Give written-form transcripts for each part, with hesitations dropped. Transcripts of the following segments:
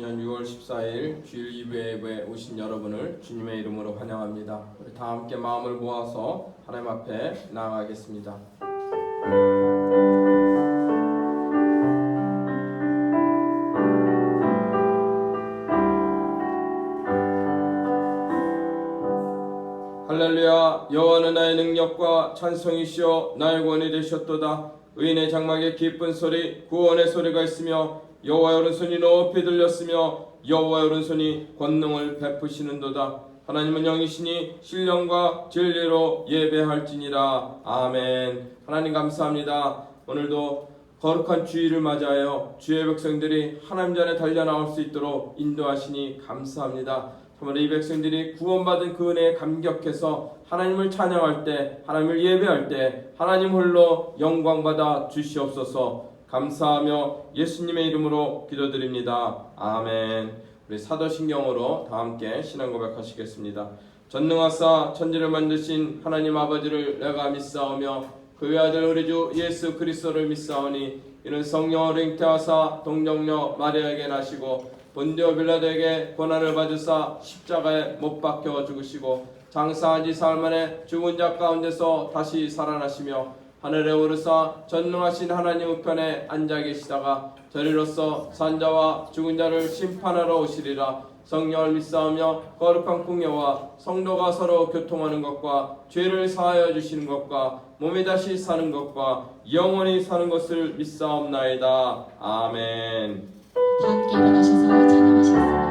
2020년 6월 14일 주일 2부에 오신 여러분을 주님의 이름으로 환영합니다. 우리 다 함께 마음을 모아서 하나님 앞에 나아가겠습니다. 할렐루야. 여호와는 나의 능력과 찬송이시오 나의 구원이 되셨도다. 의인의 장막에 기쁜 소리 구원의 소리가 있으며 여호와의 오른손이 높이 들렸으며 여호와의 오른손이 권능을 베푸시는도다. 하나님은 영이시니 신령과 진리로 예배할지니라. 아멘. 하나님 감사합니다. 오늘도 거룩한 주일을 맞이하여 주의 백성들이 하나님 전에 달려나올 수 있도록 인도하시니 감사합니다. 정말 이 백성들이 구원받은 그 은혜에 감격해서 하나님을 찬양할 때, 하나님을 예배할 때 하나님 홀로 영광받아 주시옵소서. 감사하며 예수님의 이름으로 기도드립니다. 아멘. 우리 사도신경으로 다 함께 신앙 고백하시겠습니다. 전능하사 천지를 만드신 하나님 아버지를 내가 믿사오며 그의 아들 우리 주 예수 그리스도를 믿사오니 이는 성령으로 잉태하사 동정녀 마리아에게 나시고 본디오 빌라도에게 고난을 받으사 십자가에 못 박혀 죽으시고 장사한 지 사흘 만에 죽은 자 가운데서 다시 살아나시며 하늘에 오르사 전능하신 하나님 우편에 앉아 계시다가 저리로서 산자와 죽은 자를 심판하러 오시리라. 성령을 믿사오며 거룩한 공예와 성도가 서로 교통하는 것과 죄를 사하여 주시는 것과 몸이 다시 사는 것과 영원히 사는 것을 믿사옵나이다. 아멘. 다 함께 일어나셔서 찬양하시겠습니다.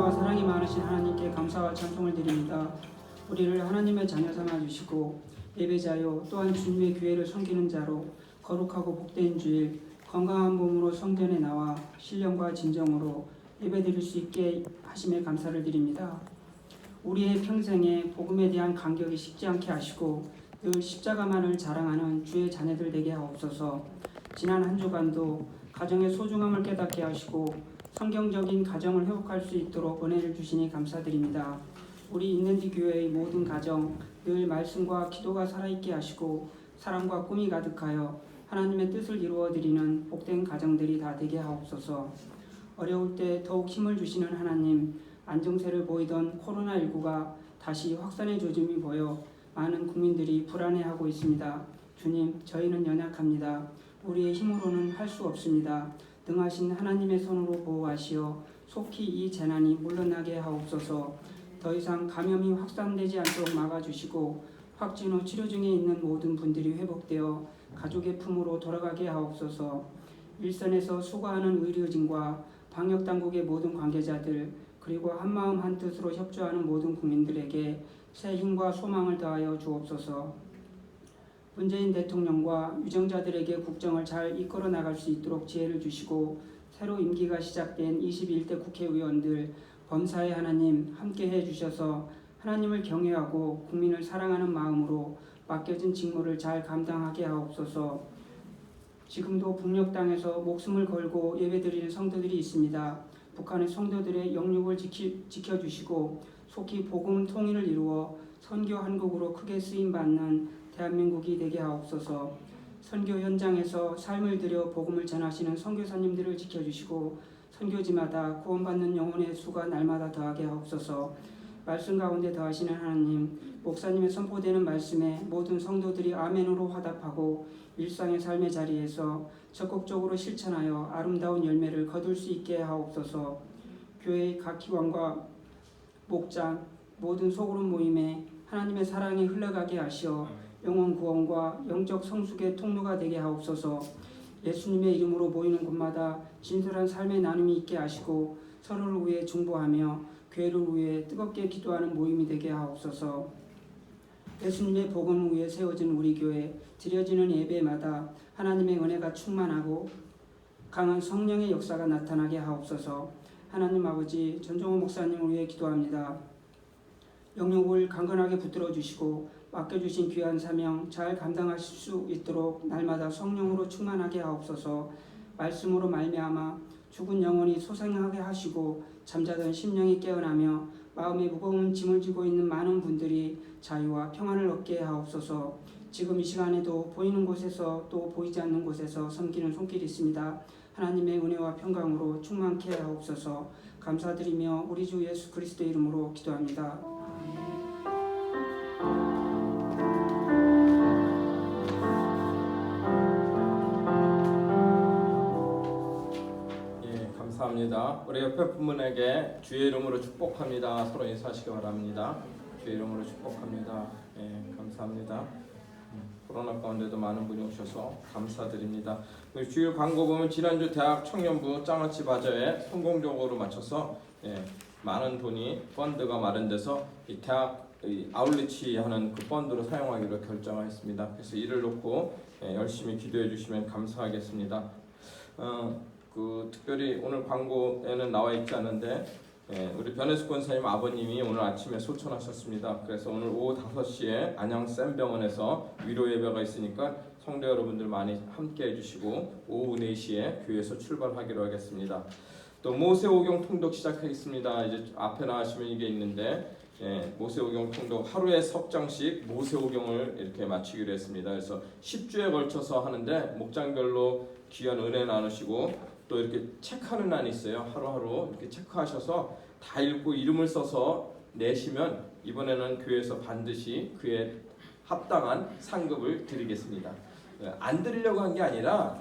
은혜와 사랑이 많으신 하나님께 감사와 찬송을 드립니다. 우리를 하나님의 자녀 삼아 주시고 예배자요 또한 주님의 교회를 섬기는 자로 거룩하고 복된 주일 건강한 몸으로 성전에 나와 신령과 진정으로 예배드릴 수 있게 하심에 감사를 드립니다. 우리의 평생에 복음에 대한 간격이 식지 않게 하시고 늘 십자가만을 자랑하는 주의 자녀들 되게 하옵소서. 지난 한 주간도 가정의 소중함을 깨닫게 하시고 성경적인 가정을 회복할 수 있도록 은혜를 주시니 감사드립니다. 우리 있는디 교회의 모든 가정 늘 말씀과 기도가 살아있게 하시고 사랑과 꿈이 가득하여 하나님의 뜻을 이루어드리는 복된 가정들이 다 되게 하옵소서. 어려울 때 더욱 힘을 주시는 하나님, 안정세를 보이던 코로나19가 다시 확산의 조짐이 보여 많은 국민들이 불안해하고 있습니다. 주님, 저희는 연약합니다. 우리의 힘으로는 할 수 없습니다. 능하신 하나님의 손으로 보호하시어 속히 이 재난이 물러나게 하옵소서. 더 이상 감염이 확산되지 않도록 막아주시고 확진 후 치료 중에 있는 모든 분들이 회복되어 가족의 품으로 돌아가게 하옵소서. 일선에서 수고하는 의료진과 방역당국의 모든 관계자들 그리고 한마음 한뜻으로 협조하는 모든 국민들에게 새 힘과 소망을 더하여 주옵소서. 문재인 대통령과 유정자들에게 국정을 잘 이끌어 나갈 수 있도록 지혜를 주시고 새로 임기가 시작된 21대 국회의원들 범사의 하나님 함께해 주셔서 하나님을 경외하고 국민을 사랑하는 마음으로 맡겨진 직무를 잘 감당하게 하옵소서. 지금도 북녘 땅에서 목숨을 걸고 예배드리는 성도들이 있습니다. 북한의 성도들의 영육을 지켜주시고 속히 복음 통일을 이루어 선교 한국으로 크게 쓰임받는 대한민국이 되게 하옵소서. 선교 현장에서 삶을 들여 복음을 전하시는 선교사님들을 지켜주시고 선교지마다 구원받는 영혼의 수가 날마다 더하게 하옵소서. 말씀 가운데 더하시는 하나님, 목사님의 선포되는 말씀에 모든 성도들이 아멘으로 화답하고 일상의 삶의 자리에서 적극적으로 실천하여 아름다운 열매를 거둘 수 있게 하옵소서. 교회의 각 기관과 목장, 모든 소그룹 모임에 하나님의 사랑이 흘러가게 하시어 영혼 구원과 영적 성숙의 통로가 되게 하옵소서. 예수님의 이름으로 모이는 곳마다 진솔한 삶의 나눔이 있게 하시고 서로를 위해 중보하며 교회를 위해 뜨겁게 기도하는 모임이 되게 하옵소서. 예수님의 복음을 위해 세워진 우리 교회 드려지는 예배마다 하나님의 은혜가 충만하고 강한 성령의 역사가 나타나게 하옵소서. 하나님 아버지, 전종호 목사님을 위해 기도합니다. 영역을 강건하게 붙들어 주시고 맡겨주신 귀한 사명 잘 감당하실 수 있도록 날마다 성령으로 충만하게 하옵소서. 말씀으로 말미암아 죽은 영혼이 소생하게 하시고 잠자던 심령이 깨어나며 마음에 무거운 짐을 지고 있는 많은 분들이 자유와 평안을 얻게 하옵소서. 지금 이 시간에도 보이는 곳에서 또 보이지 않는 곳에서 섬기는 손길이 있습니다. 하나님의 은혜와 평강으로 충만케 하옵소서. 감사드리며 우리 주 예수 그리스도의 이름으로 기도합니다. 감사합니다. 우리 옆에 분에게 주의 이름으로 축복합니다. 서로 인사하시기 바랍니다. 주의 이름으로 축복합니다. 감사합니다. 코로나 가운데도 많은 분이 오셔서 감사드립니다. 주일 광고 보면 지난주 대학 청년부 장아찌 바자회 성공적으로 마쳐서 많은 돈이 펀드가 마련돼서 이 대학 아울리치 하는 그 펀드로 사용하기로 결정했습니다. 그래서 이를 놓고 열심히 기도해 주시면 감사하겠습니다. 특별히 오늘 광고에는 나와 있지 않은데 우리 변혜숙 권사님 아버님이 오늘 아침에 소천하셨습니다. 그래서 오늘 오후 5시에 안양 샘병원에서 위로 예배가 있으니까 성도 여러분들 많이 함께 해주시고 오후 4시에 교회에서 출발하기로 하겠습니다. 또 모세오경 통독 시작하겠습니다. 이제 앞에 나가시면 이게 있는데 모세오경 통독 하루에 석 장씩 모세오경을 이렇게 마치기로 했습니다. 그래서 10주에 걸쳐서 하는데 목장별로 귀한 은혜 나누시고 또 이렇게 체크하는 난이 있어요. 하루하루 이렇게 체크하셔서 다 읽고 이름을 써서 내시면 이번에는 교회에서 반드시 그에 합당한 상급을 드리겠습니다. 안 드리려고 한 게 아니라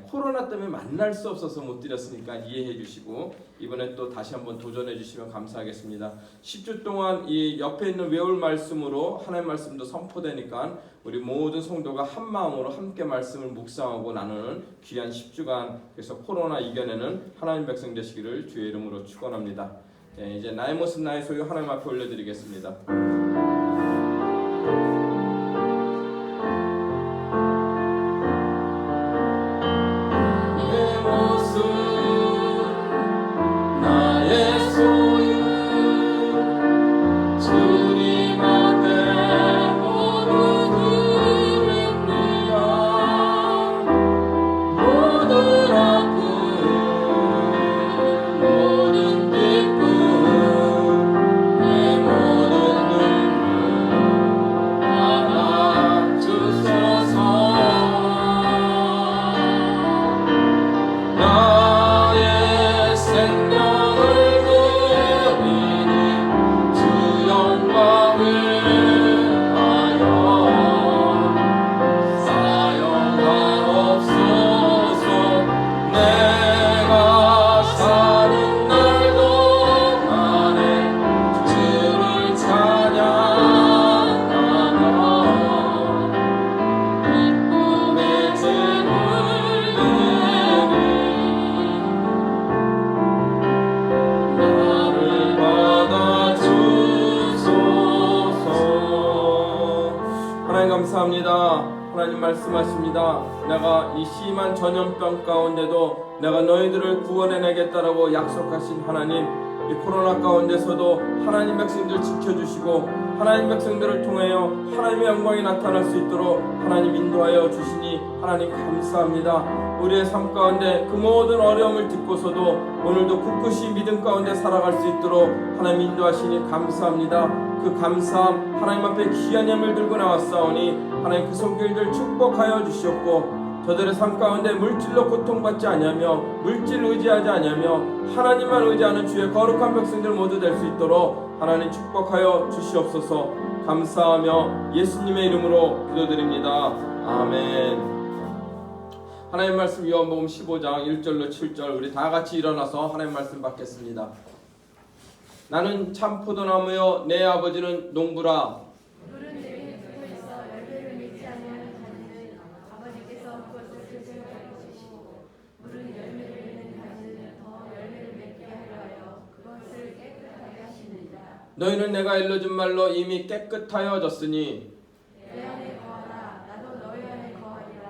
코로나 때문에 만날 수 없어서 못 드렸으니까 이해해 주시고 이번에 또 다시 한번 도전해 주시면 감사하겠습니다. 10주 동안 이 옆에 있는 외울 말씀으로 하나님 말씀도 선포되니까 우리 모든 성도가 한 마음으로 함께 말씀을 묵상하고 나누는 귀한 10주간 그래서 코로나 이겨내는 하나님 백성 되시기를 주의 이름으로 축원합니다. 이제 나의 모습 나의 소유 하나님 앞에 올려드리겠습니다. 내 모습 나의 소유 주님 앞에 모두 드립니다. 모든 아픔 모든 기쁨 내 모든 눈물 받아주소서. 나의 생명을 드리니 주 영광을 하여 사용하옵소서. 내가 사는 날도 안에 주를 찬양하며 기쁨의 제물 드리니 나를 받아주소서. 하나님 감사합니다. 하나님 말씀하십니다. 내가 이 심한 전염병 가운데도 내가 너희들을 구원해내겠다라고 약속하신 하나님, 이 코로나 가운데서도 하나님 백성들 지켜주시고 하나님 백성들을 통하여 하나님의 영광이 나타날 수 있도록 하나님 인도하여 주시니 하나님 감사합니다. 우리의 삶 가운데 그 모든 어려움을 딛고서도 오늘도 굳굳이 믿음 가운데 살아갈 수 있도록 하나님 인도하시니 감사합니다. 그 감사함 하나님 앞에 귀한 예물 들고 나왔사오니 하나님 그 손길들 축복하여 주시옵고 저들의 삶 가운데 물질로 고통받지 아니하며 물질 의지하지 아니하며 하나님만 의지하는 주의 거룩한 백성들 모두 될 수 있도록 하나님 축복하여 주시옵소서. 감사하며 예수님의 이름으로 기도드립니다. 아멘. 하나님 말씀 요한복음 15장 1절로 7절 우리 다 같이 일어나서 하나님 말씀 받겠습니다. 나는 참 포도나무요 내 아버지는 농부라. 물은 내게 두고 있어 열매를 맺지 아니하는 가지는 아버지께서 그것을 제거하여 주시고 물은 열매를 맺는 가지는 더 열매를 맺게 하려 하여 그것을 깨끗하게 하시느니라. 너희는 내가 일러준 말로 이미 깨끗하여졌으니 내 안에 거하라 나도 너희 안에 거하리라.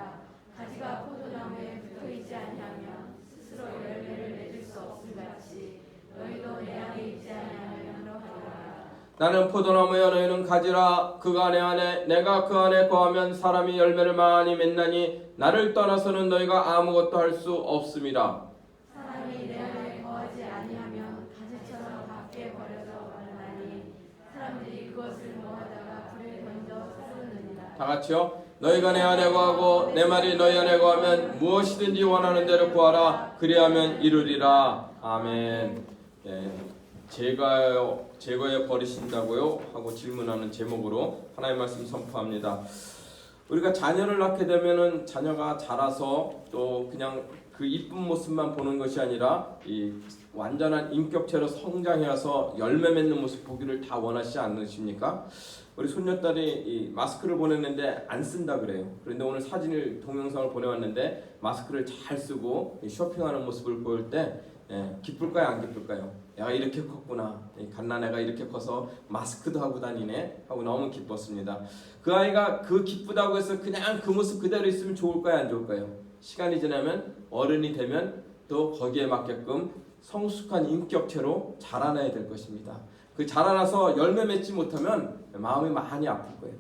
가지가 포도나무에 붙어있지 아니하면 스스로 열매를 맺을 수 없음 같이 너희도 내 안에 있지 아니하면 그러하리라. 나는 포도나무여 너희는 가지라. 그가 내 안에 내가 그 안에 거하면 사람이 열매를 많이 맺나니 나를 떠나서는 너희가 아무것도 할 수 없음이라. 사람이 내 안에 거하지 아니하면 가지처럼 밖에 버려져 마르나니 사람들이 그것을 모아다가 불에 던져 사르느니라. 다 같이요. 너희가 내 안에 거하고 내 말이 너희 안에 거하면 무엇이든지 원하는 대로 구하라. 그리하면 이루리라. 아멘. 제거해 버리신다고요? 하고 질문하는 제목으로 하나님의 말씀 선포합니다. 우리가 자녀를 낳게 되면은 자녀가 자라서 또 그냥 그 이쁜 모습만 보는 것이 아니라 이 완전한 인격체로 성장해서 열매 맺는 모습 보기를 다 원하시지 않으십니까? 우리 손녀딸이 이 마스크를 보냈는데 안 쓴다 그래요. 그런데 오늘 사진을 동영상을 보내왔는데 마스크를 잘 쓰고 쇼핑하는 모습을 보일 때 기쁠까요 안 기쁠까요? 내가 이렇게 컸구나. 갓난애가 이렇게 커서 마스크도 하고 다니네 하고 너무 기뻤습니다. 그 아이가 그 기쁘다고 해서 그냥 그 모습 그대로 있으면 좋을까요 안 좋을까요? 시간이 지나면 어른이 되면 또 거기에 맞게끔 성숙한 인격체로 자라나야 될 것입니다. 그 자라나서 열매 맺지 못하면 마음이 많이 아플 거예요.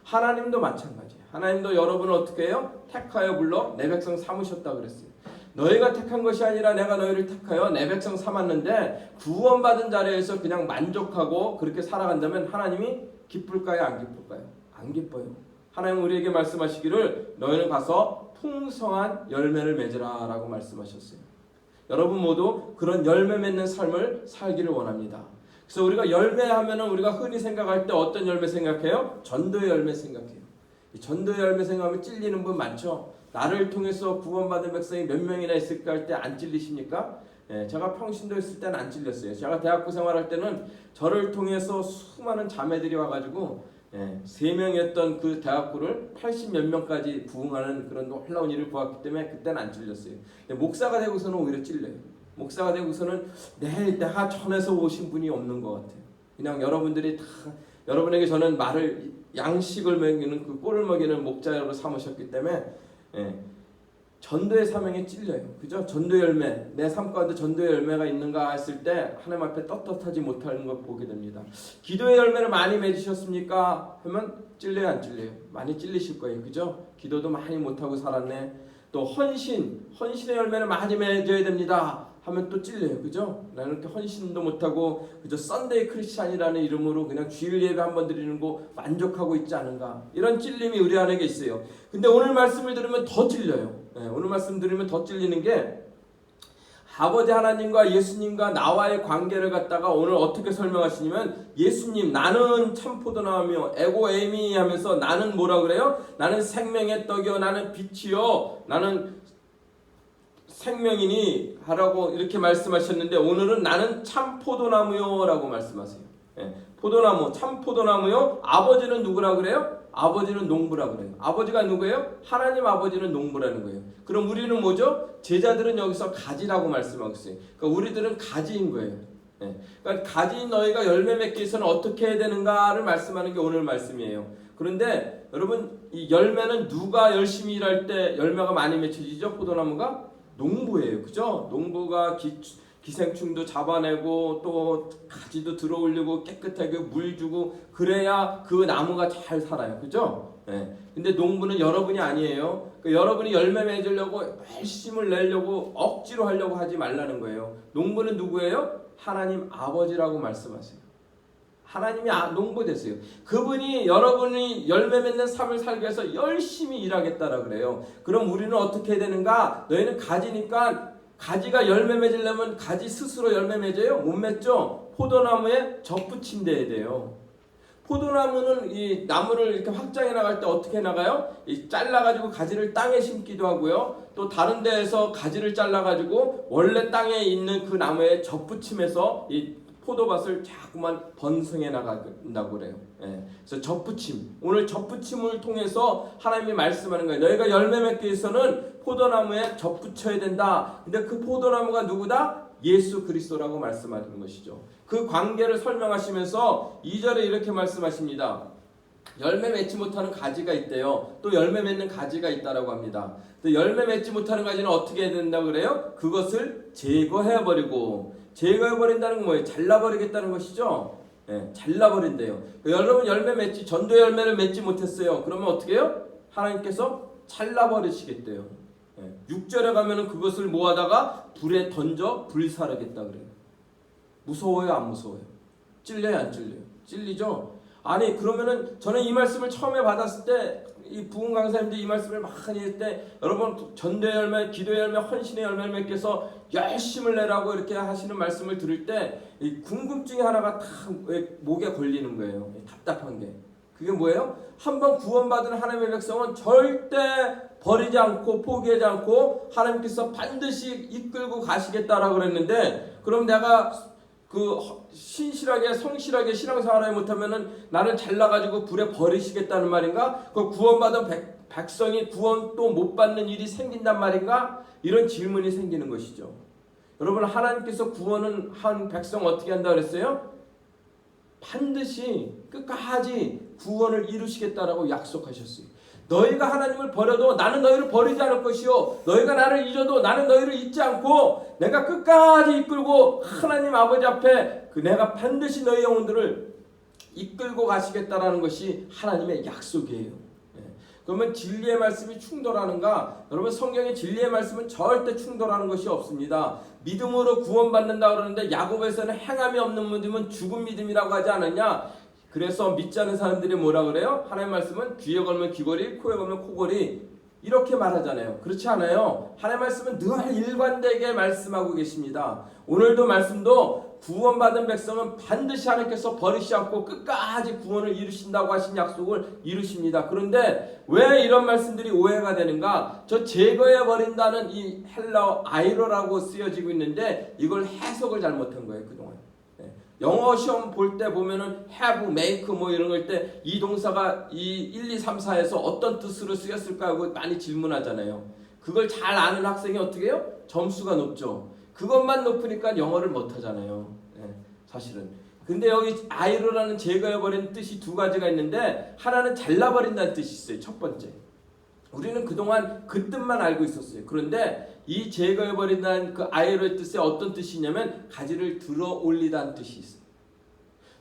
하나님도 마찬가지예요. 하나님도 여러분을 어떻게 해요? 택하여 불러 내 백성 삼으셨다 그랬어요. 너희가 택한 것이 아니라 내가 너희를 택하여 내 백성 삼았는데 구원받은 자리에서 그냥 만족하고 그렇게 살아간다면 하나님이 기쁠까요 안 기쁠까요? 안 기뻐요. 하나님 우리에게 말씀하시기를 너희는 가서 풍성한 열매를 맺으라 라고 말씀하셨어요. 여러분 모두 그런 열매 맺는 삶을 살기를 원합니다. 그래서 우리가 열매하면은 우리가 흔히 생각할 때 어떤 열매 생각해요? 전도의 열매 생각해요. 이 전도의 열매 생각하면 찔리는 분 많죠. 나를 통해서 구원받은 백성이 몇 명이나 있을까 할 때 안 찔리십니까? 제가 평신도 있을 때는 안 찔렸어요. 제가 대학교 생활할 때는 저를 통해서 수많은 자매들이 와가지고 3명이었던 그 대학교를 80몇 명까지 부흥하는 그런 놀라운 일을 보았기 때문에 그때는 안 찔렸어요. 목사가 되고서는 오히려 찔려요. 목사가 되고서는 내가 전에서 오신 분이 없는 것 같아요. 그냥 여러분들이 다 여러분에게 저는 말을 양식을 먹이는 그 꼴을 먹이는 목자로 삼으셨기 때문에 전도의 사명에 찔려요. 그죠? 전도 열매, 내 삶 가운데 전도의 열매가 있는가 했을 때 하나님 앞에 떳떳하지 못하는 걸 보게 됩니다. 기도의 열매를 많이 맺으셨습니까? 하면 찔려요, 안 찔려요? 많이 찔리실 거예요. 그죠? 기도도 많이 못하고 살았네. 또 헌신의 열매를 많이 맺어야 됩니다 하면 또 찔려요. 그죠? 나는 이렇게 헌신도 못하고 그저 썬데이 크리스찬이라는 이름으로 그냥 주일 예배 한번 드리는 거 만족하고 있지 않은가, 이런 찔림이 우리 안에 있어요. 근데 오늘 말씀을 들으면 더 찔려요. 오늘 말씀 들으면 더 찔리는 게, 아버지 하나님과 예수님과 나와의 관계를 갖다가 오늘 어떻게 설명하시냐면, 예수님 나는 참 포도나무며 에고 에미 하면서 나는 뭐라 그래요? 나는 생명의 떡이요 나는 빛이요 나는 생명이니 하라고 이렇게 말씀하셨는데, 오늘은 나는 참 포도나무요 라고 말씀하세요. 포도나무, 참 포도나무요. 아버지는 누구라 그래요? 아버지는 농부라 그래요. 아버지가 누구예요? 하나님 아버지는 농부라는 거예요. 그럼 우리는 뭐죠? 제자들은 여기서 가지라고 말씀하고 있어요. 그러니까 우리들은 가지인 거예요. 그러니까 가지인 너희가 열매 맺기 위해서는 어떻게 해야 되는가를 말씀하는 게 오늘 말씀이에요. 그런데 여러분, 이 열매는 누가 열심히 일할 때 열매가 많이 맺혀지죠? 포도나무가? 농부예요. 그죠? 농부가 기생충도 잡아내고 또 가지도 들어올리고 깨끗하게 물 주고 그래야 그 나무가 잘 살아요. 그죠? 근데 농부는 여러분이 아니에요. 그러니까 여러분이 열매 맺으려고 열심을 내려고 억지로 하려고 하지 말라는 거예요. 농부는 누구예요? 하나님 아버지라고 말씀하세요. 하나님이 농부 되세요. 그분이 여러분이 열매 맺는 삶을 살기 위해서 열심히 일하겠다라 그래요. 그럼 우리는 어떻게 해야 되는가? 너희는 가지니까, 가지가 열매 맺으려면 가지 스스로 열매 맺어요? 못 맺죠? 포도나무에 접붙임돼야 돼요. 포도나무는 이 나무를 이렇게 확장해 나갈 때 어떻게 나가요? 잘라가지고 가지를 땅에 심기도 하고요. 또 다른 데에서 가지를 잘라가지고 원래 땅에 있는 그 나무에 접붙임해서 이 포도밭을 자꾸만 번성해 나간다고 그래요. 그래서 접붙임, 오늘 접붙임을 통해서 하나님이 말씀하는 거예요. 너희가 열매 맺기 위해서는 포도나무에 접붙여야 된다. 근데 그 포도나무가 누구다? 예수 그리스도라고 말씀하는 것이죠. 그 관계를 설명하시면서 2절에 이렇게 말씀하십니다. 열매 맺지 못하는 가지가 있대요. 또 열매 맺는 가지가 있다라고 합니다. 또 열매 맺지 못하는 가지는 어떻게 해야 된다고 그래요? 그것을 제거해버리고, 제거해버린다는 건 뭐예요? 잘라버리겠다는 것이죠. 잘라버린대요. 여러분 열매 맺지, 전도 열매를 맺지 못했어요. 그러면 어떻게 해요? 하나님께서 잘라버리시겠대요. 6절에 가면은 그것을 모아다가 불에 던져 불사르겠다 그래요. 무서워요, 안 무서워요? 찔려요, 안 찔려요? 찔리죠? 아니, 그러면은 저는 이 말씀을 처음에 받았을 때, 이 부흥 강사님들이 이 말씀을 많이 할 때, 여러분 전도의 열매, 기도의 열매, 헌신의 열매를 맺기 위해서 열심을 내라고 이렇게 하시는 말씀을 들을 때, 이 궁금증이 하나가 딱 목에 걸리는 거예요. 답답한 게. 그게 뭐예요? 한번 구원받은 하나님의 백성은 절대 버리지 않고 포기하지 않고 하나님께서 반드시 이끌고 가시겠다라고 그랬는데, 그럼 내가 그 신실하게 성실하게 신앙생활을 못하면은 나를 잘라가지고 불에 버리시겠다는 말인가? 그 구원받은 백성이 구원 또 못 받는 일이 생긴단 말인가? 이런 질문이 생기는 것이죠. 여러분, 하나님께서 구원은 한 백성 어떻게 한다 그랬어요? 반드시 끝까지 구원을 이루시겠다라고 약속하셨어요. 너희가 하나님을 버려도 나는 너희를 버리지 않을 것이요, 너희가 나를 잊어도 나는 너희를 잊지 않고 내가 끝까지 이끌고 하나님 아버지 앞에 내가 반드시 너희 영혼들을 이끌고 가시겠다라는 것이 하나님의 약속이에요. 그러면 진리의 말씀이 충돌하는가? 여러분, 성경의 진리의 말씀은 절대 충돌하는 것이 없습니다. 믿음으로 구원받는다 그러는데 야고보에서는 행함이 없는 믿음은 죽은 믿음이라고 하지 않았냐? 그래서 믿지 않는 사람들이 뭐라 그래요? 하나님의 말씀은 귀에 걸면 귀걸이, 코에 걸면 코걸이, 이렇게 말하잖아요. 그렇지 않아요? 하나님의 말씀은 늘 일관되게 말씀하고 계십니다. 오늘도 말씀도 구원받은 백성은 반드시 하나님께서 버리시지 않고 끝까지 구원을 이루신다고 하신 약속을 이루십니다. 그런데 왜 이런 말씀들이 오해가 되는가? 저 제거해버린다는 이 헬라어 아이로라고 쓰여지고 있는데 이걸 해석을 잘못한 거예요, 그동안. 영어 시험 볼 때 보면은 have, make 뭐 이런 걸 때 이 동사가 이 1, 2, 3, 4에서 어떤 뜻으로 쓰였을까 하고 많이 질문하잖아요. 그걸 잘 아는 학생이 어떻게 해요? 점수가 높죠. 그것만 높으니까 영어를 못하잖아요. 사실은. 근데 여기 아이로라는 제거해버리는 뜻이 두 가지가 있는데 하나는 잘라버린다는 뜻이 있어요. 첫 번째. 우리는 그동안 그 뜻만 알고 있었어요. 그런데 이 제거해버린다는 그 아이로의 뜻에 어떤 뜻이냐면 가지를 들어 올리다는 뜻이 있어요.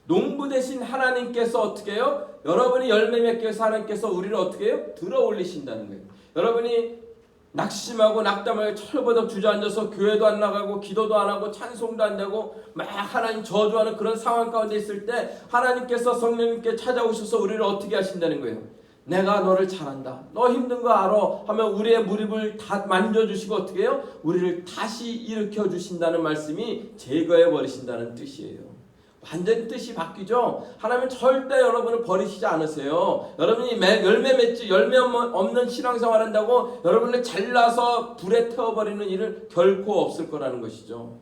농부 대신 하나님께서 어떻게 해요? 여러분이 열매 맺기 위해서 하나님께서 우리를 어떻게 해요? 들어 올리신다는 거예요. 여러분이 낙심하고 낙담하고 철버덕 주저앉아서 교회도 안 나가고 기도도 안 하고 찬송도 안 되고 막 하나님 저주하는 그런 상황 가운데 있을 때 하나님께서 성령님께 찾아오셔서 우리를 어떻게 하신다는 거예요? 내가 너를 잘한다. 너 힘든 거 알아. 하면 우리의 무릎을 다 만져주시고 어떻게 해요? 우리를 다시 일으켜 주신다는 말씀이 제거해 버리신다는 뜻이에요. 완전 뜻이 바뀌죠. 하나님은 절대 여러분을 버리시지 않으세요. 여러분이 열매 맺지 열매 없는 신앙생활 한다고 여러분을 잘라서 불에 태워버리는 일은 결코 없을 거라는 것이죠.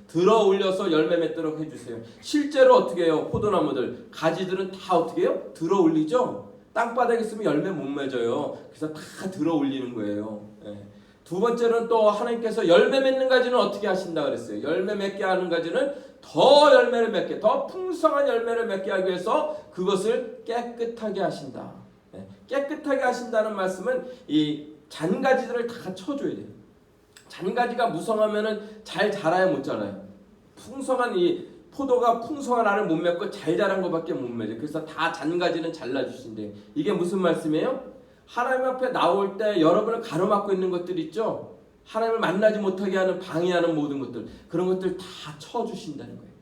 들어 올려서 열매 맺도록 해주세요. 실제로 어떻게 해요? 포도나무들 가지들은 다 어떻게 해요? 들어 올리죠. 땅바닥에 있으면 열매 못 맺어요. 그래서 다 들어 올리는 거예요. 두 번째는 또 하나님께서 열매 맺는 가지는 어떻게 하신다 그랬어요. 열매 맺게 하는 가지는 더 열매를 맺게, 더 풍성한 열매를 맺게 하기 위해서 그것을 깨끗하게 하신다. 깨끗하게 하신다는 말씀은 이 잔가지들을 다 쳐줘야 돼요. 잔가지가 무성하면은 잘 자라야 못 자라요. 풍성한 이 포도가 풍성한 알을 못 맺고 잘 자란 것밖에 못 맺어요. 그래서 다 잔가지는 잘라주신대요. 이게 무슨 말씀이에요? 하나님 앞에 나올 때 여러분을 가로막고 있는 것들 있죠? 하나님을 만나지 못하게 하는 방해하는 모든 것들, 그런 것들 다 쳐주신다는 거예요.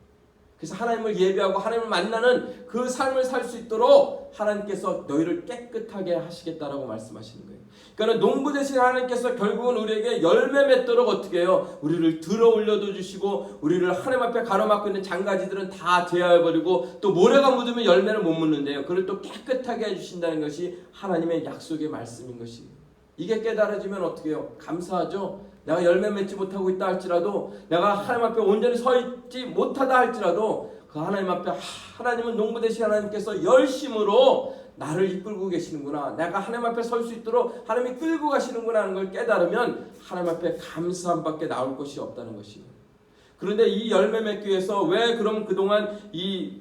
그래서 하나님을 예배하고 하나님을 만나는 그 삶을 살 수 있도록 하나님께서 너희를 깨끗하게 하시겠다라고 말씀하시는 거예요. 그러니까 농부 대신 하나님께서 결국은 우리에게 열매 맺도록 어떻게 해요? 우리를 들어 올려도 주시고 우리를 하나님 앞에 가로막고 있는 장가지들은 다 제하해버리고 또 모래가 묻으면 열매를 못 묻는데요. 그걸 또 깨끗하게 해주신다는 것이 하나님의 약속의 말씀인 것이에요. 이게 깨달아지면 어떻게 해요? 감사하죠? 내가 열매 맺지 못하고 있다 할지라도 내가 하나님 앞에 온전히 서 있지 못하다 할지라도 그 하나님 앞에 하나님은 농부 되신 하나님께서 열심으로 나를 이끌고 계시는구나. 내가 하나님 앞에 설 수 있도록 하나님이 끌고 가시는구나 하는 걸 깨달으면 하나님 앞에 감사함 밖에 나올 것이 없다는 것이에요. 그런데 이 열매 맺기 위해서 왜 그럼 그동안 이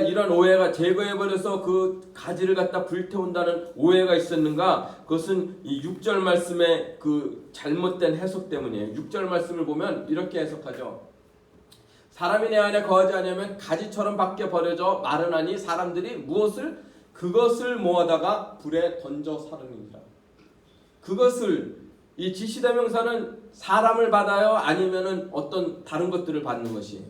이런 오해가 제거해버려서 그 가지를 갖다 불태운다는 오해가 있었는가? 그것은 이 6절 말씀의 그 잘못된 해석 때문이에요. 6절 말씀을 보면 이렇게 해석하죠. 사람이 내 안에 거하지 않으면 가지처럼 밖에 버려져 마르나니 사람들이 무엇을? 그것을 모아다가 불에 던져 사르느니라. 그것을, 이 지시대명사는 사람을 받아요? 아니면은 어떤 다른 것들을 받는 것이에요?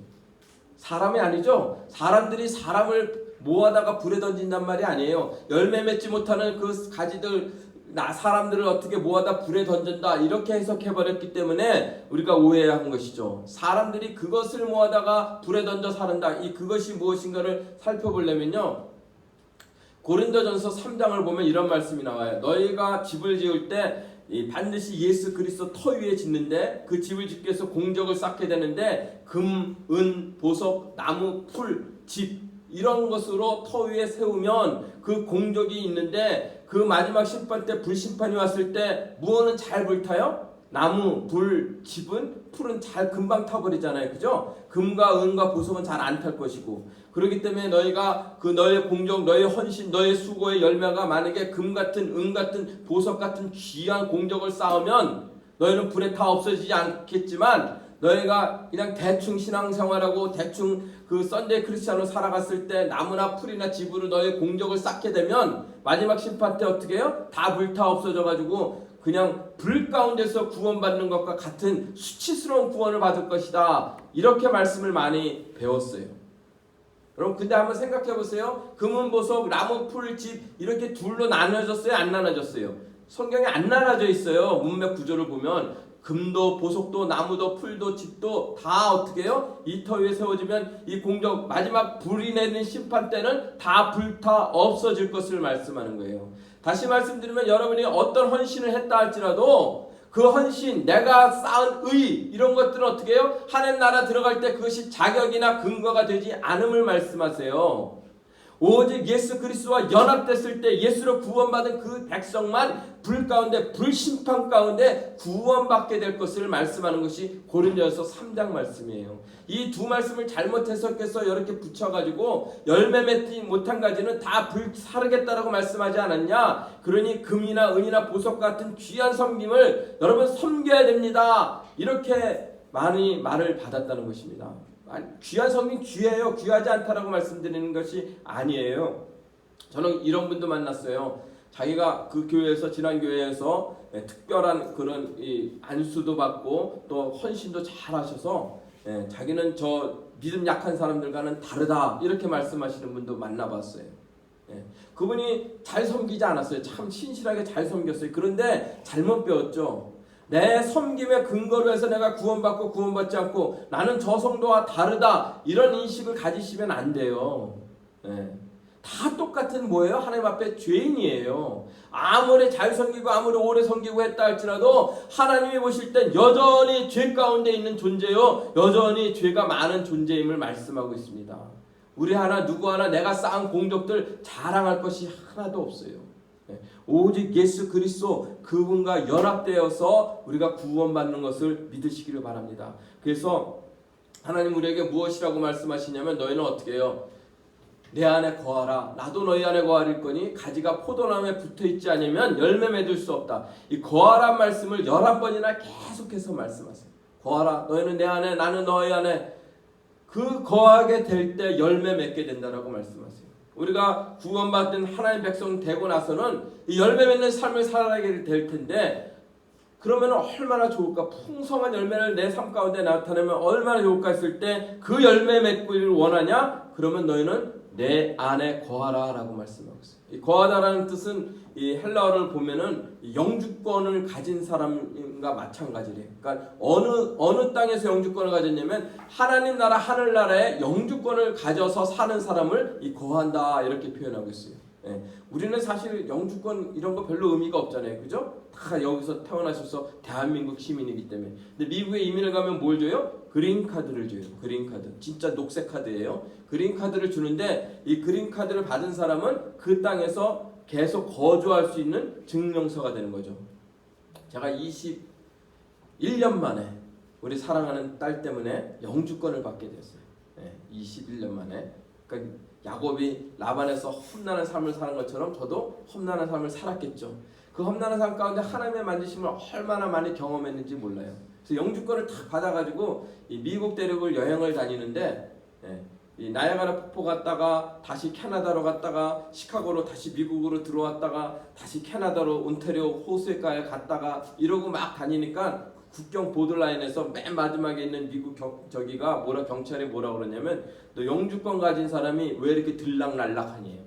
사람이 아니죠. 사람들이 사람을 모아다가 불에 던진단 말이 아니에요. 열매 맺지 못하는 그 가지들, 사람들을 어떻게 모아다 불에 던진다 이렇게 해석해버렸기 때문에 우리가 오해한 것이죠. 사람들이 그것을 모아다가 불에 던져 사른다. 이 그것이 무엇인가를 살펴보려면요, 고린도전서 3장을 보면 이런 말씀이 나와요. 너희가 집을 지을 때 반드시 예수 그리스도 터 위에 짓는데 그 집을 짓기 위해서 공적을 쌓게 되는데 금, 은, 보석, 나무, 풀, 집 이런 것으로 터 위에 세우면 그 공적이 있는데 그 마지막 심판 때 불심판이 왔을 때 무엇은 잘 불타요? 나무, 불, 집은, 풀은 잘 금방 타버리잖아요. 그죠? 금과 은과 보석은 잘 안 탈 것이고, 그렇기 때문에 너희가 그 너의 공적, 너의 헌신, 너의 수고의 열매가 만약에 금 같은, 은 같은, 보석 같은 귀한 공적을 쌓으면 너희는 불에 다 없어지지 않겠지만 너희가 그냥 대충 신앙생활하고 대충 그 썬데이 크리스찬으로 살아갔을 때 나무나 풀이나 집으로 너의 공적을 쌓게 되면 마지막 심판 때 어떻게 해요? 다 불타 없어져가지고 그냥 불 가운데서 구원받는 것과 같은 수치스러운 구원을 받을 것이다. 이렇게 말씀을 많이 배웠어요. 여러분 근데 한번 생각해 보세요. 금은, 보석, 나무, 풀, 집 이렇게 둘로 나눠졌어요? 안 나눠졌어요? 성경에 안 나눠져 있어요. 문맥 구조를 보면 금도, 보석도, 나무도, 풀도, 집도 다 어떻게 해요? 이 터 위에 세워지면 이 공적 마지막 불이 내는 심판 때는 다 불타 없어질 것을 말씀하는 거예요. 다시 말씀드리면 여러분이 어떤 헌신을 했다 할지라도 그 헌신, 내가 쌓은 의 이런 것들은 어떻게 해요? 하나님 나라 들어갈 때 그것이 자격이나 근거가 되지 않음을 말씀하세요. 오직 예수 그리스도와 연합됐을 때 예수로 구원받은 그 백성만 불 가운데 불심판 가운데 구원받게 될 것을 말씀하는 것이 고린도전서 3장 말씀이에요. 이 두 말씀을 잘못 해석해서 이렇게 붙여가지고 열매 맺지 못한 가지는 다 불사르겠다라고 말씀하지 않았냐? 그러니 금이나 은이나 보석 같은 귀한 섬김을 여러분 섬겨야 됩니다. 이렇게 많이 말을 받았다는 것입니다. 귀한 섬김 귀해요. 귀하지 않다라고 말씀드리는 것이 아니에요. 저는 이런 분도 만났어요. 자기가 그 교회에서 지난 교회에서 특별한 그런 안수도 받고 또 헌신도 잘 하셔서 자기는 저 믿음 약한 사람들과는 다르다 이렇게 말씀하시는 분도 만나봤어요. 그분이 잘 섬기지 않았어요. 참 신실하게 잘 섬겼어요. 그런데 잘못 배웠죠. 내 섬김의 근거로 해서 내가 구원받고 구원받지 않고 나는 저 성도와 다르다 이런 인식을 가지시면 안 돼요. 다 똑같은 뭐예요? 하나님 앞에 죄인이에요. 아무리 잘 섬기고 아무리 오래 섬기고 했다 할지라도 하나님이 보실 땐 여전히 죄 가운데 있는 존재요, 여전히 죄가 많은 존재임을 말씀하고 있습니다. 우리 하나 누구 하나 내가 쌓은 공적들 자랑할 것이 하나도 없어요. 오직 예수 그리스도 그분과 연합되어서 우리가 구원받는 것을 믿으시기를 바랍니다. 그래서 하나님 우리에게 무엇이라고 말씀하시냐면 너희는 어떻게 해요? 내 안에 거하라. 나도 너희 안에 거하릴 거니 가지가 포도나무에 붙어있지 않으면 열매 맺을 수 없다. 이 거하란 말씀을 11번이나 계속해서 말씀하세요. 거하라. 너희는 내 안에 나는 너희 안에. 그 거하게 될 때 열매 맺게 된다라고 말씀하세요. 우리가 구원받은 하나님 백성 되고 나서는 이 열매 맺는 삶을 살아가게 될 텐데 그러면 얼마나 좋을까? 풍성한 열매를 내 삶 가운데 나타내면 얼마나 좋을까 했을 때 그 열매 맺기를 원하냐? 그러면 너희는 내 안에 거하라 라고 말씀하고 있어요. 이 거하다라는 뜻은 이 헬라어를 보면은 영주권을 가진 사람과 마찬가지래요. 그러니까 어느 땅에서 영주권을 가졌냐면 하나님 나라 하늘나라에 영주권을 가져서 사는 사람을 이 거한다 이렇게 표현하고 있어요. 우리는 사실 영주권 이런 거 별로 의미가 없잖아요. 그죠? 다 여기서 태어나셔서 대한민국 시민이기 때문에. 근데 미국에 이민을 가면 뭘 줘요? 그린카드를 줘요. 그린카드. 진짜 녹색 카드예요. 그린카드를 주는데 이 그린카드를 받은 사람은 그 땅에서 계속 거주할 수 있는 증명서가 되는 거죠. 제가 21년 만에 우리 사랑하는 딸 때문에 영주권을 받게 됐어요. 21년 만에. 그러니까 야곱이 라반에서 험난한 삶을 사는 것처럼 저도 험난한 삶을 살았겠죠. 그 험난한 삶 가운데 하나님의 만지심을 얼마나 많이 경험했는지 몰라요. 그래서 영주권을 딱 받아가지고 이 미국 대륙을 여행을 다니는데 이 나야가라 폭포 갔다가 다시 캐나다로 갔다가 시카고로 다시 미국으로 들어왔다가 다시 캐나다로 온타리오 호수에까지 갔다가 이러고 막 다니니까 국경 보더라인에서 맨 마지막에 있는 미국 저기가 경찰이 뭐라 그러냐면 너 영주권 가진 사람이 왜 이렇게 들락날락하니?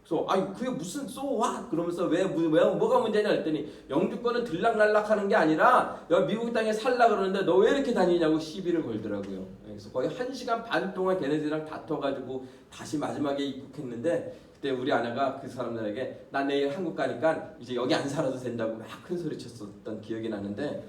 그래서 그게 무슨 so what? 그러면서 왜 뭐가 문제냐 했더니 영주권은 들락날락하는 게 아니라 미국 땅에 살라 그러는데 너 왜 이렇게 다니냐고 시비를 걸더라고요. 그래서 거의 1시간 반 동안 걔네들이랑 다퉈가지고 다시 마지막에 입국했는데 그때 우리 아내가 그 사람들에게 나 내일 한국 가니까 이제 여기 안 살아도 된다고 막 큰 소리 쳤었던 기억이 나는데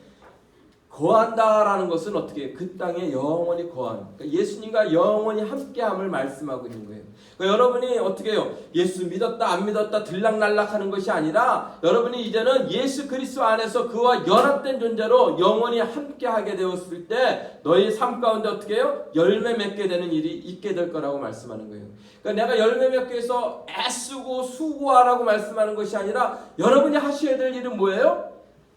거한다라는 것은 어떻게 그 땅에 영원히 거하는 그러니까 예수님과 영원히 함께함을 말씀하고 있는 거예요. 그러니까 여러분이 어떻게 해요? 예수 믿었다 안 믿었다 들락날락하는 것이 아니라 여러분이 이제는 예수 그리스도 안에서 그와 연합된 존재로 영원히 함께하게 되었을 때 너희 삶 가운데 어떻게 해요? 열매 맺게 되는 일이 있게 될 거라고 말씀하는 거예요. 그러니까 내가 열매 맺기 위해서 애쓰고 수고하라고 말씀하는 것이 아니라 여러분이 하셔야 될 일은 뭐예요?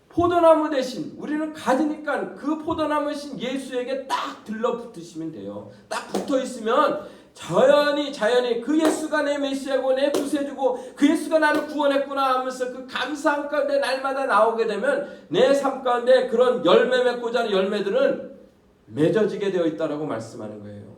포도나무 대신 우리는 가지니까 그 포도나무신 예수에게 딱 들러붙으시면 돼요. 딱 붙어있으면 자연히 그 예수가 내 메시아고 내 구세주고 그 예수가 나를 구원했구나 하면서 그 감사함 가운데 날마다 나오게 되면 내 삶 가운데 그런 열매 맺고자 하는 열매들은 맺어지게 되어 있다라고 말씀하는 거예요.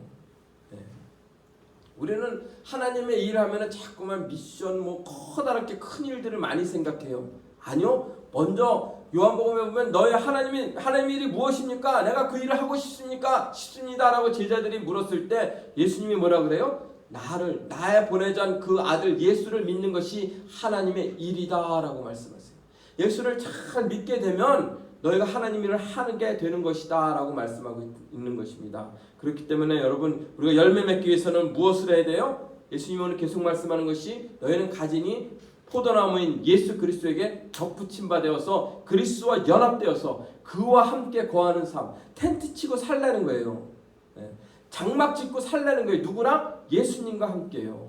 우리는 하나님의 일을 하면 자꾸만 미션 커다랗게 큰 일들을 많이 생각해요. 아니요. 먼저 요한복음에 보면 너희 하나님의 일이 무엇입니까? 내가 그 일을 하고 싶습니까? 싶습니다라고 제자들이 물었을 때 예수님이 뭐라 그래요? 나의 보내준 그 아들 예수를 믿는 것이 하나님의 일이다라고 말씀하세요. 예수를 잘 믿게 되면 너희가 하나님 일을 하게 되는 것이다 라고 말씀하고 있는 것입니다. 그렇기 때문에 여러분 우리가 열매 맺기 위해서는 무엇을 해야 돼요? 예수님이 오늘 계속 말씀하는 것이 너희는 가지니 포도나무인 예수 그리스도에게 덧붙임 바 되어서 그리스도와 연합되어서 그와 함께 거하는 삶. 텐트 치고 살라는 거예요. 장막 짓고 살라는 거예요. 누구랑? 예수님과 함께요.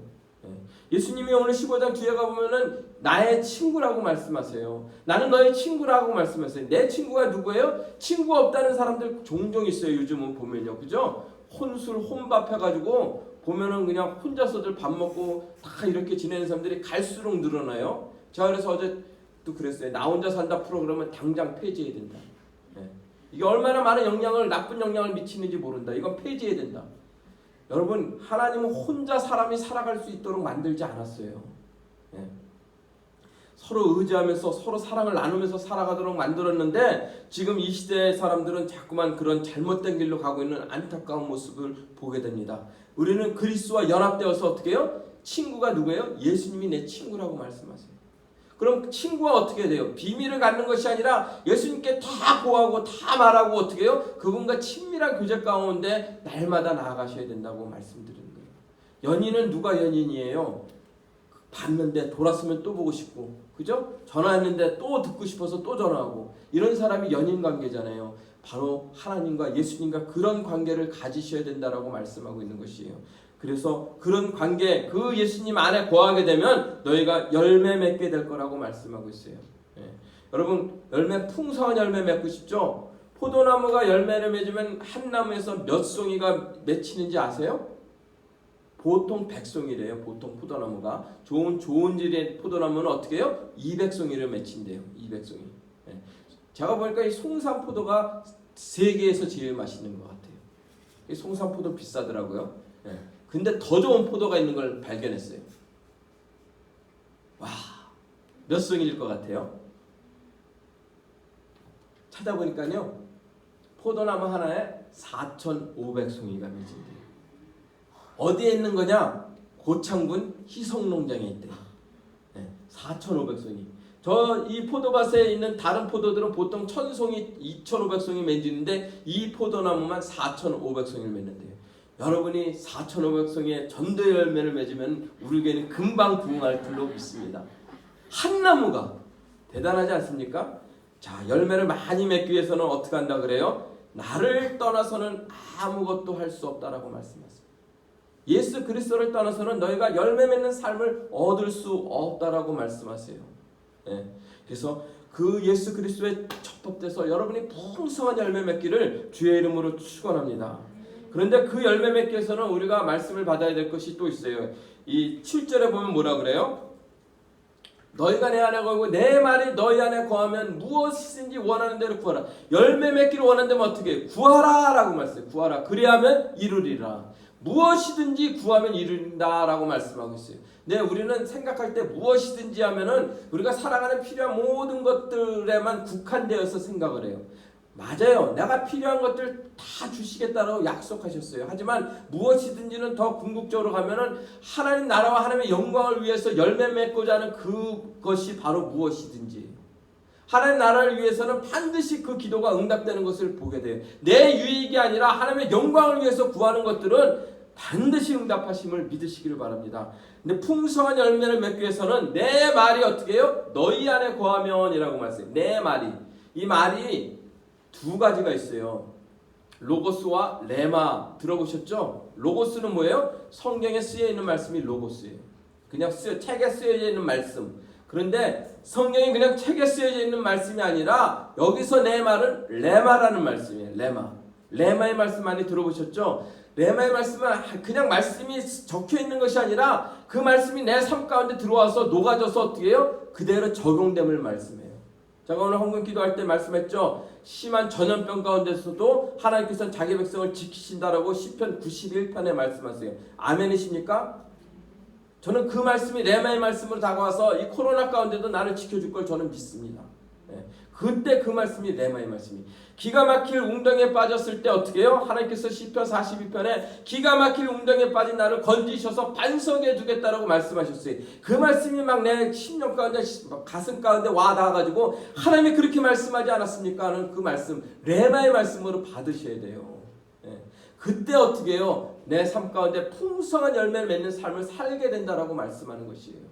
예수님이 오늘 15장 뒤에 가보면은 나의 친구라고 말씀하세요. 나는 너의 친구라고 말씀하세요. 내 친구가 누구예요? 친구 없다는 사람들 종종 있어요. 요즘은 보면요. 그죠? 혼술 혼밥 해가지고 보면은 그냥 혼자서들 밥 먹고 다 이렇게 지내는 사람들이 갈수록 늘어나요. 제가 그래서 어제 또 그랬어요. 나 혼자 산다 프로그램은 당장 폐지해야 된다. 이게 얼마나 많은 영향을, 나쁜 영향을 미치는지 모른다. 이건 폐지해야 된다. 여러분, 하나님은 혼자 사람이 살아갈 수 있도록 만들지 않았어요. 서로 의지하면서 서로 사랑을 나누면서 살아가도록 만들었는데 지금 이 시대의 사람들은 자꾸만 그런 잘못된 길로 가고 있는 안타까운 모습을 보게 됩니다. 우리는 그리스도와 연합되어서 어떻게 해요? 친구가 누구예요? 예수님이 내 친구라고 말씀하세요. 그럼 친구가 어떻게 돼요? 비밀을 갖는 것이 아니라 예수님께 다 고하고 다 말하고 어떻게 해요? 그분과 친밀한 교제 가운데 날마다 나아가셔야 된다고 말씀드리는 거예요. 연인은 누가 연인이에요? 봤는데 돌았으면 또 보고 싶고, 그죠? 전화했는데 또 듣고 싶어서 또 전화하고, 이런 사람이 연인 관계잖아요. 바로 하나님과 예수님과 그런 관계를 가지셔야 된다라고 말씀하고 있는 것이에요. 그래서 그런 관계, 그 예수님 안에 거하게 되면 너희가 열매 맺게 될 거라고 말씀하고 있어요. 여러분, 풍성한 열매 맺고 싶죠? 포도나무가 열매를 맺으면 한 나무에서 몇 송이가 맺히는지 아세요? 보통 100송이래요. 보통 포도나무가 좋은 질의 포도나무는 어떻게 해요? 200송이를 맺힌대요. 200송이. 제가 보니까 이 송산포도가 세계에서 제일 맛있는 것 같아요. 이 송산포도 비싸더라고요. 근데 더 좋은 포도가 있는 걸 발견했어요. 와, 몇 송이일 것 같아요? 찾아보니까요, 포도나무 하나에 4,500송이가 맺힌대요. 어디에 있는 거냐? 고창군 희성농장에 있대요. 4,500송이. 이 포도밭에 있는 다른 포도들은 보통 1,000송이, 2,500송이 맺는데 이 포도나무만 4,500송이를 맺는데요. 여러분이 4,500송이의 전도 열매를 맺으면 우리 교회는 금방 부흥할 줄로 믿습니다. 한 나무가 대단하지 않습니까? 자, 열매를 많이 맺기 위해서는 어떻게 한다 그래요? 나를 떠나서는 아무것도 할 수 없다라고 말씀하세요. 예수 그리스도를 떠나서는 너희가 열매 맺는 삶을 얻을 수 없다라고 말씀하세요. 그래서 그 예수 그리스도의 첩법돼서 여러분이 풍성한 열매 맺기를 주의 이름으로 축원합니다. 그런데 그 열매 맺기 위해서는 우리가 말씀을 받아야 될 것이 또 있어요. 이 7절에 보면 뭐라 그래요? 너희가 내 안에 거하고 내 말이 너희 안에 거하면 무엇이든지 원하는 대로 구하라. 열매 맺기를 원한다면 어떻게 해요? 구하라 라고 말씀해요. 구하라. 그리하면 이루리라. 무엇이든지 구하면 이룬다라고 말씀하고 있어요. 네, 우리는 생각할 때 무엇이든지 하면은 우리가 살아가는 필요한 모든 것들에만 국한되어서 생각을 해요. 맞아요. 내가 필요한 것들 다 주시겠다라고 약속하셨어요. 하지만 무엇이든지는 더 궁극적으로 가면은 하나님 나라와 하나님의 영광을 위해서 열매 맺고자 하는 그것이 바로 무엇이든지. 하나님 나라를 위해서는 반드시 그 기도가 응답되는 것을 보게 돼요. 내 유익이 아니라 하나님의 영광을 위해서 구하는 것들은 반드시 응답하심을 믿으시기를 바랍니다. 근데 풍성한 열매를 맺기 위해서는 내 말이 어떻게 해요? 너희 안에 거하면 이라고 말씀해요. 내 말이. 이 말이 두 가지가 있어요. 로고스와 레마 들어보셨죠? 로고스는 뭐예요? 성경에 쓰여있는 말씀이 로고스예요. 그냥 책에 쓰여져 있는 말씀. 그런데 성경이 그냥 책에 쓰여져 있는 말씀이 아니라 여기서 내 말은 레마라는 말씀이에요. 레마의 말씀 많이 들어보셨죠? 레마의 말씀은 그냥 말씀이 적혀 있는 것이 아니라 그 말씀이 내 삶 가운데 들어와서 녹아져서 어떻게 해요? 그대로 적용됨을 말씀해요. 제가 오늘 헌금 기도할 때 말씀했죠. 심한 전염병 가운데서도 하나님께서는 자기 백성을 지키신다라고 시편 91편에 말씀하세요. 아멘이십니까? 저는 그 말씀이 레마의 말씀으로 다가와서 이 코로나 가운데도 나를 지켜줄 걸 저는 믿습니다. 그때 그 말씀이 레마의 말씀이. 기가 막힐 웅덩이에 빠졌을 때 어떻게 해요? 하나님께서 시편 42편에 기가 막힐 웅덩이에 빠진 나를 건지셔서 반석에 두겠다라고 말씀하셨어요. 그 말씀이 막 내 심령 가운데 가슴 가운데 와 닿아가지고 하나님이 그렇게 말씀하지 않았습니까? 하는 그 말씀 레마의 말씀으로 받으셔야 돼요. 그때 어떻게 해요? 내 삶 가운데 풍성한 열매를 맺는 삶을 살게 된다라고 말씀하는 것이에요.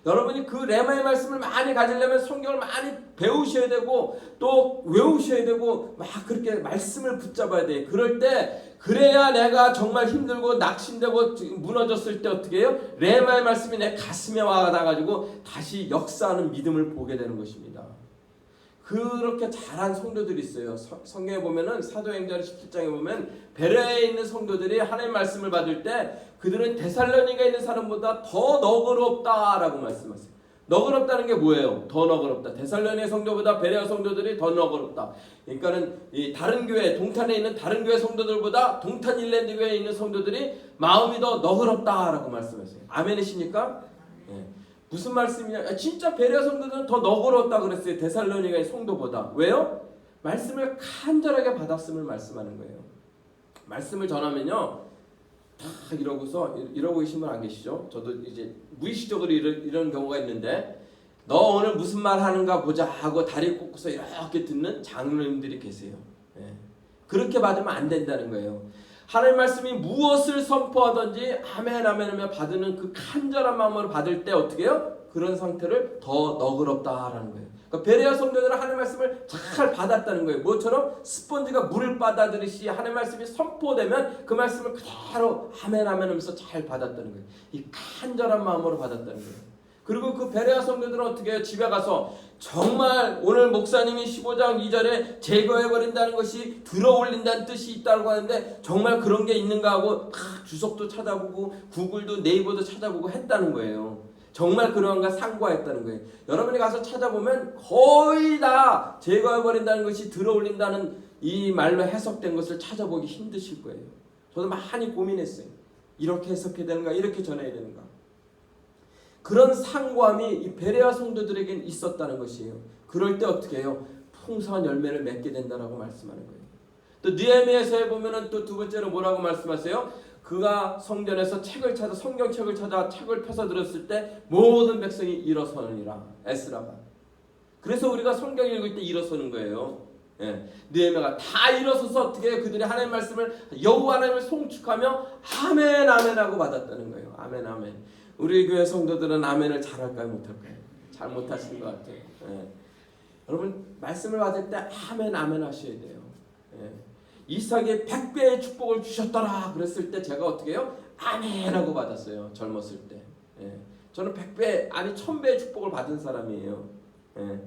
여러분이 그 레마의 말씀을 많이 가지려면 성경을 많이 배우셔야 되고 또 외우셔야 되고 막 그렇게 말씀을 붙잡아야 돼요. 그럴 때 그래야 내가 정말 힘들고 낙심되고 무너졌을 때 어떻게 해요? 레마의 말씀이 내 가슴에 와닿아가지고 다시 역사하는 믿음을 보게 되는 것입니다. 그렇게 잘한 성도들이 있어요. 성경에 보면은 사도행전 17장에 보면 베레아에 있는 성도들이 하나님의 말씀을 받을 때 그들은 데살로니가에 있는 사람보다 더 너그럽다라고 말씀하세요. 너그럽다는 게 뭐예요? 더 너그럽다. 데살로니가 성도보다 베레아 성도들이 더 너그럽다. 그러니까는 이 다른 교회, 동탄에 있는 다른 교회 성도들보다 동탄 일랜드 교회에 있는 성도들이 마음이 더 너그럽다라고 말씀하세요. 아멘이십니까? 네. 무슨 말씀이냐? 진짜 베레아 성도들은 더 너그럽다 그랬어요. 데살로니가의 성도보다. 왜요? 말씀을 간절하게 받았음을 말씀하는 거예요. 말씀을 전하면요, 다 이러고 계신 분 안 계시죠? 저도 이제 무의식적으로 이런 경우가 있는데, 너 오늘 무슨 말 하는가 보자 하고 다리 꽂고서 이렇게 듣는 장로님들이 계세요. 예. 그렇게 받으면 안 된다는 거예요. 하나님 말씀이 무엇을 선포하든지 아멘 아멘 하며 받는 그 간절한 마음으로 받을 때 어떻게 해요? 그런 상태를 더 너그럽다라는 거예요. 그러니까 베레아 성도들은 하나님 말씀을 잘 받았다는 거예요. 뭐처럼 스펀지가 물을 받아들이시 하나님 말씀이 선포되면 그 말씀을 그대로 아멘 아멘 하면서 잘 받았다는 거예요. 이 간절한 마음으로 받았다는 거예요. 그리고 그 베레아 성도들은 어떻게 해요? 집에 가서 정말 오늘 목사님이 15장 2절에 제거해버린다는 것이 들어올린다는 뜻이 있다고 하는데 정말 그런 게 있는가 하고 다 주석도 찾아보고 구글도 네이버도 찾아보고 했다는 거예요. 정말 그런가 상고했다는 거예요. 여러분이 가서 찾아보면 거의 다 제거해버린다는 것이 들어올린다는 이 말로 해석된 것을 찾아보기 힘드실 거예요. 저도 많이 고민했어요. 이렇게 해석해야 되는가, 이렇게 전해야 되는가. 그런 상고함이 이 베레아 성도들에겐 있었다는 것이에요. 그럴 때 어떻게 해요? 풍성한 열매를 맺게 된다라고 말씀하는 거예요. 또 느헤미야서에 보면은 또 두 번째로 뭐라고 말씀하세요? 그가 성전에서 책을 찾아 성경책을 찾아 책을 펴서 들었을 때 모든 백성이 일어서느니라. 에스라가. 그래서 우리가 성경 읽을 때 일어서는 거예요. 예. 느헤미야가 다 일어서서 어떻게 해요? 그들이 하나님의 말씀을 여호와 하나님을 송축하며 아멘 아멘 하고 받았다는 거예요. 아멘 아멘. 우리 교회 성도들은 아멘을 잘할까요? 못할까요? 잘 못하시는 것 같아요. 예. 여러분 말씀을 받을 때 아멘 아멘 하셔야 돼요. 예. 이삭이 100배의 축복을 주셨더라 그랬을 때 제가 어떻게 해요? 아멘 하고 받았어요. 젊었을 때. 예. 저는 100배 아니 1000배의 축복을 받은 사람이에요. 예.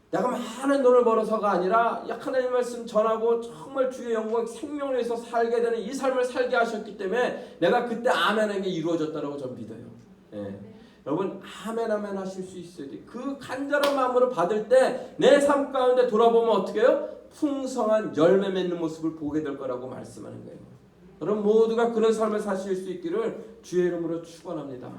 내가 많은 돈을 벌어서가 아니라 하나님 말씀 전하고 정말 주의 영광 생명을 위해서 살게 되는 이 삶을 살게 하셨기 때문에 내가 그때 아멘한 게 이루어졌다고 전 믿어요. 예. 여러분 아멘 아멘 하실 수 있어야 돼요. 그 간절한 마음으로 받을 때 내 삶 가운데 돌아보면 어떻게 해요? 풍성한 열매 맺는 모습을 보게 될 거라고 말씀하는 거예요. 여러분 모두가 그런 삶을 사실 수 있기를 주의 이름으로 축원합니다.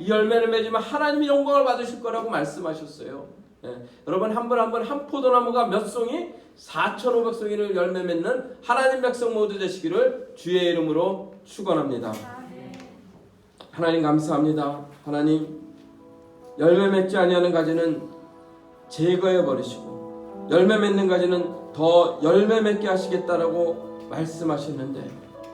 이 열매를 맺으면 하나님이 영광을 받으실 거라고 말씀하셨어요. 예. 여러분 한 분 한 분 한 포도나무가 몇 송이? 4,500송이를 열매 맺는 하나님 백성 모두 되시기를 주의 이름으로 축원합니다. 하나님 감사합니다. 하나님 열매 맺지 아니하는 가지는 제거해 버리시고 열매 맺는 가지는 더 열매 맺게 하시겠다라고 말씀하셨는데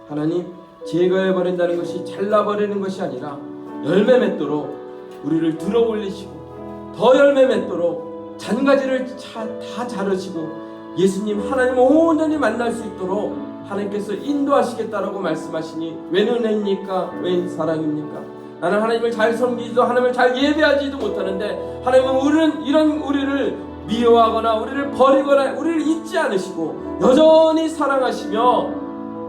하나님 제거해 버린다는 것이 잘라 버리는 것이 아니라 열매 맺도록 우리를 들어 올리시고 더 열매 맺도록 잔가지를 다 자르시고 예수님 하나님 온전히 만날 수 있도록 하나님께서 인도하시겠다라고 말씀하시니 웬 은혜입니까? 웬 사랑입니까? 나는 하나님을 잘 섬기지도 하나님을 잘 예배하지도 못하는데 하나님은 우리를 미워하거나 우리를 버리거나 우리를 잊지 않으시고 여전히 사랑하시며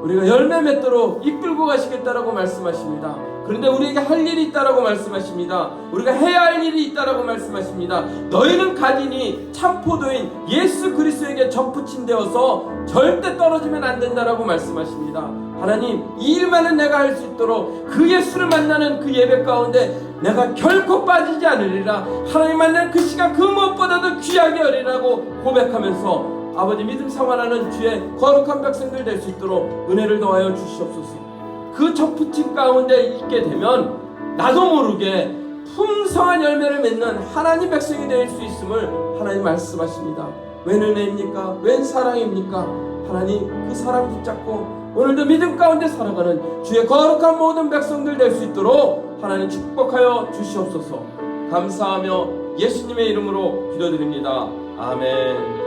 우리가 열매 맺도록 이끌고 가시겠다라고 말씀하십니다. 그런데 우리에게 할 일이 있다라고 말씀하십니다. 우리가 해야 할 일이 있다라고 말씀하십니다. 너희는 가지니 참 포도인 예수 그리스도에게 접붙임 되어서 절대 떨어지면 안 된다라고 말씀하십니다. 하나님 이 일만은 내가 할 수 있도록 그 예수를 만나는 그 예배 가운데 내가 결코 빠지지 않으리라. 하나님 만나는 그 시간 그 무엇보다도 귀하게 여리라고 고백하면서 아버지 믿음 생활하는 주의 거룩한 백성들 될 수 있도록 은혜를 더하여 주시옵소서. 그 접붙임 가운데 있게 되면 나도 모르게 풍성한 열매를 맺는 하나님 백성이 될 수 있음을 하나님 말씀하십니다. 웬 은혜입니까? 웬 사랑입니까? 하나님 그 사랑 붙잡고 오늘도 믿음 가운데 살아가는 주의 거룩한 모든 백성들 될 수 있도록 하나님 축복하여 주시옵소서. 감사하며 예수님의 이름으로 기도드립니다. 아멘.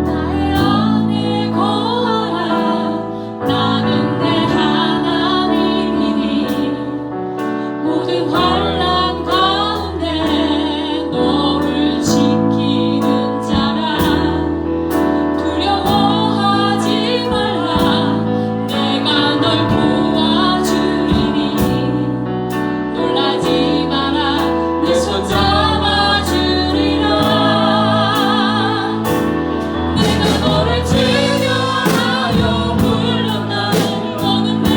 나의 안에 거하라 나는 내 하나님이니 모든 환난 가운데 너를 지키는 자라 두려워하지 말라 내가 널 도와주리니 놀라지 마라 내 손 잡아주리라 내가 너를 증명하여 불렀나 너는 내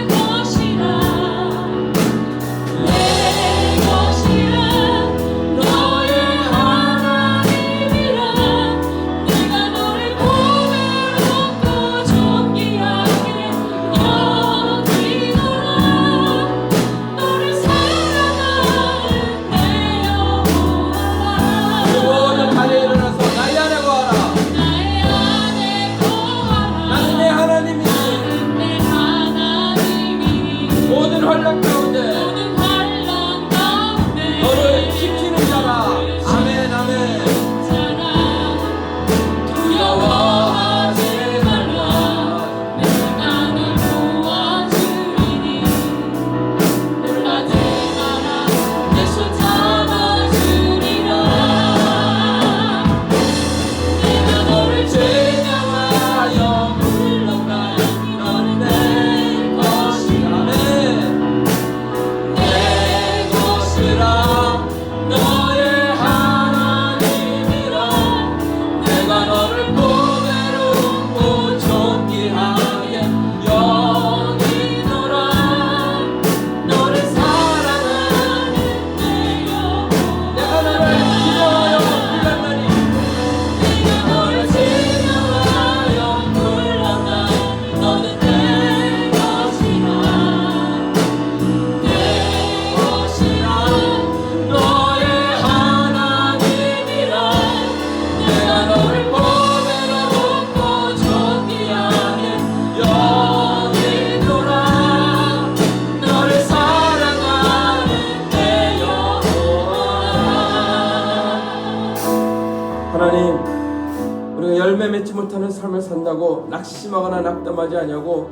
것이라 너의 하나님이라 내가 너를 보배롭고 존귀하게 여기노라 너를 사랑하는 내 영혼아 모든 자리에 일어나서 나의 안에 거하라. 나의 안에 거하라 나는 내 하나님이니 내 하나님이니 모든 환난 가운데 모든 환난 가운데 너를 지키는 자라. 아멘 아멘. 자라 두려워하지 말라 내가 널 도와주리니 놀라지 마라 내 손 잡아주리라 내가 너를 증명하여 불렀나 너는 내 것이라 아멘. 내 것이라 너의 하나님이라 내가 너를 보배롭고 존귀하게 여기노라 너를 사랑하는 내 영혼아 내가 너를 기도하여 불렀나니 내가 너를 증명하여 불렀나 너는 내 것이라 내 것이라 너의 하나님이라 내가 너를 보배롭고 존귀하게 여기노라 너를 사랑하는 내 영혼아 하나님, 우리가 열매 맺지 못하는 삶을 산다고 낙심하거나 낙담하지 아니하고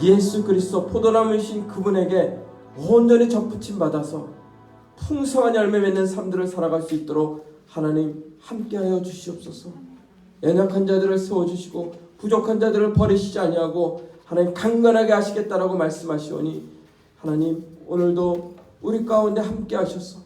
예수 그리스도 포도나무이신 그분에게 온전히 접붙임 받아서 풍성한 열매 맺는 삶들을 살아갈 수 있도록 하나님 함께하여 주시옵소서. 연약한 자들을 세워주시고 부족한 자들을 버리시지 아니하고 하나님 강건하게 하시겠다라고 말씀하시오니 하나님 오늘도 우리 가운데 함께 하셔서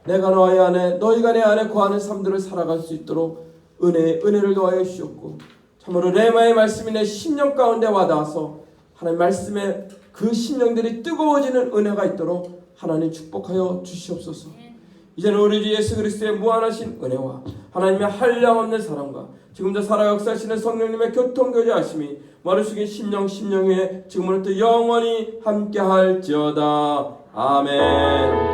내가 너희 안에 너희가 내 안에 거하는 삶들을 살아갈 수 있도록 은혜를 더하여 주시옵고 참으로 레마의 말씀이 내 심령 가운데 와닿아서 하나님 말씀에 그 심령들이 뜨거워지는 은혜가 있도록 하나님 축복하여 주시옵소서. 이제는 우리 주 예수 그리스도의 무한하신 은혜와 하나님의 한량없는 사랑과 지금도 살아 역사하시는 성령님의 교통교제하심이 머리 숙인 심령 위에 지금부터 영원히 함께할지어다. 아멘.